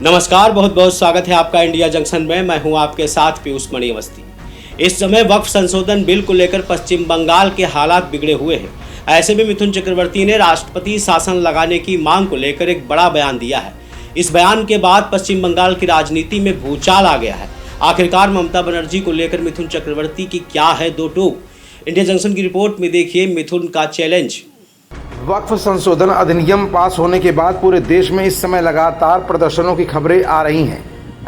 नमस्कार, बहुत बहुत स्वागत है आपका इंडिया जंक्शन में। मैं हूं आपके साथ पीयूष मणि अवस्थी। इस समय वक्फ संशोधन बिल को लेकर पश्चिम बंगाल के हालात बिगड़े हुए हैं। ऐसे में मिथुन चक्रवर्ती ने राष्ट्रपति शासन लगाने की मांग को लेकर एक बड़ा बयान दिया है। इस बयान के बाद पश्चिम बंगाल की राजनीति में भूचाल आ गया है। आखिरकार ममता बनर्जी को लेकर मिथुन चक्रवर्ती की क्या है दो टूक। इंडिया जंक्शन की रिपोर्ट में देखिए मिथुन का चैलेंज। वक्फ संशोधन अधिनियम पास होने के बाद पूरे देश में इस समय लगातार प्रदर्शनों की खबरें आ रही हैं।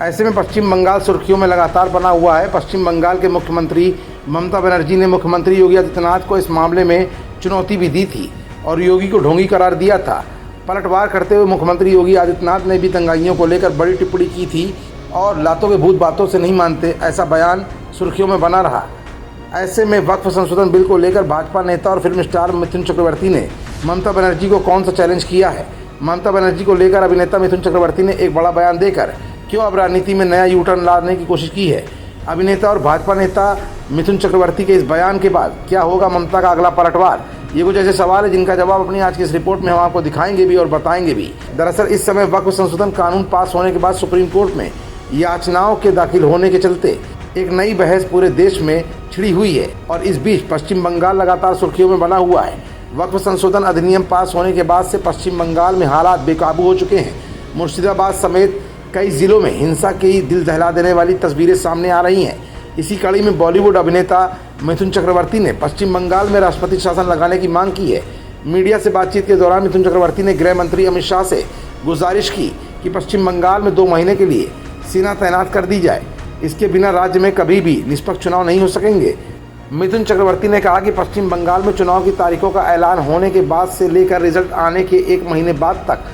ऐसे में पश्चिम बंगाल सुर्खियों में लगातार बना हुआ है। पश्चिम बंगाल के मुख्यमंत्री ममता बनर्जी ने मुख्यमंत्री योगी आदित्यनाथ को इस मामले में चुनौती भी दी थी और योगी को ढोंगी करार दिया था। पलटवार करते हुए मुख्यमंत्री योगी आदित्यनाथ ने भी दंगाइयों को लेकर बड़ी टिप्पणी की थी और लातों के भूत बातों से नहीं मानते, ऐसा बयान सुर्खियों में बना रहा। ऐसे में वक्फ संशोधन बिल को लेकर भाजपा नेता और फिल्म स्टार मिथुन चक्रवर्ती ने ममता बनर्जी को कौन सा चैलेंज किया है। ममता बनर्जी को लेकर अभिनेता मिथुन चक्रवर्ती ने एक बड़ा बयान देकर क्यों अब राजनीति में नया यू टर्न लाने की कोशिश की है। अभिनेता और भाजपा नेता मिथुन चक्रवर्ती के इस बयान के बाद क्या होगा ममता का अगला पलटवार, ये कुछ ऐसे सवाल है जिनका जवाब अपनी आज की इस रिपोर्ट में हम आपको दिखाएंगे भी और बताएंगे भी। दरअसल इस समय वक्फ संशोधन कानून पास होने के बाद सुप्रीम कोर्ट में याचनाओं के दाखिल होने के चलते एक नई बहस पूरे देश में छिड़ी हुई है और इस बीच पश्चिम बंगाल लगातार सुर्खियों में बना हुआ है। वक्फ संशोधन अधिनियम पास होने के बाद से पश्चिम बंगाल में हालात बेकाबू हो चुके हैं। मुर्शिदाबाद समेत कई जिलों में हिंसा की दिल दहला देने वाली तस्वीरें सामने आ रही हैं। इसी कड़ी में बॉलीवुड अभिनेता मिथुन चक्रवर्ती ने पश्चिम बंगाल में राष्ट्रपति शासन लगाने की मांग की है। मीडिया से बातचीत के दौरान मिथुन चक्रवर्ती ने गृह मंत्री अमित शाह से गुजारिश की कि पश्चिम बंगाल में 2 महीने के लिए सेना तैनात कर दी जाए। इसके बिना राज्य में कभी भी निष्पक्ष चुनाव नहीं हो सकेंगे। मिथुन चक्रवर्ती ने कहा कि पश्चिम बंगाल में चुनाव की तारीखों का ऐलान होने के बाद से लेकर रिजल्ट आने के 1 महीने बाद तक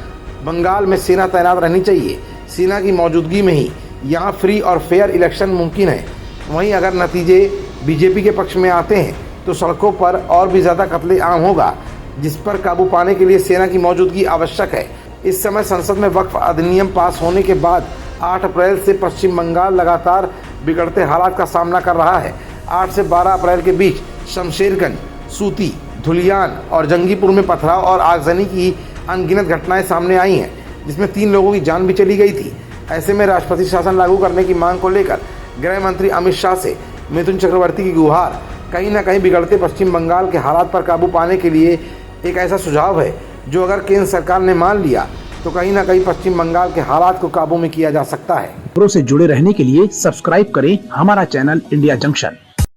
बंगाल में सेना तैनात रहनी चाहिए। सेना की मौजूदगी में ही यहाँ फ्री और फेयर इलेक्शन मुमकिन है। वहीं अगर नतीजे बीजेपी के पक्ष में आते हैं तो सड़कों पर और भी ज़्यादा कत्लेआम होगा, जिस पर काबू पाने के लिए सेना की मौजूदगी आवश्यक है। इस समय संसद में वक्फ अधिनियम पास होने के बाद 8 अप्रैल से पश्चिम बंगाल लगातार बिगड़ते हालात का सामना कर रहा है। 8 से 12 अप्रैल के बीच शमशेरगंज, सूती, धुलियान और जंगीपुर में पथराव और आगजनी की अनगिनत घटनाएं सामने आई हैं, जिसमें 3 लोगों की जान भी चली गई थी। ऐसे में राष्ट्रपति शासन लागू करने की मांग को लेकर गृह मंत्री अमित शाह से मिथुन चक्रवर्ती की गुहार कहीं ना कहीं बिगड़ते पश्चिम बंगाल के हालात पर काबू पाने के लिए एक ऐसा सुझाव है जो अगर केंद्र सरकार ने मान लिया तो कहीं ना कहीं पश्चिम बंगाल के हालात को काबू में किया जा सकता है। खबरों से जुड़े रहने के लिए सब्सक्राइब करें हमारा चैनल इंडिया जंक्शन।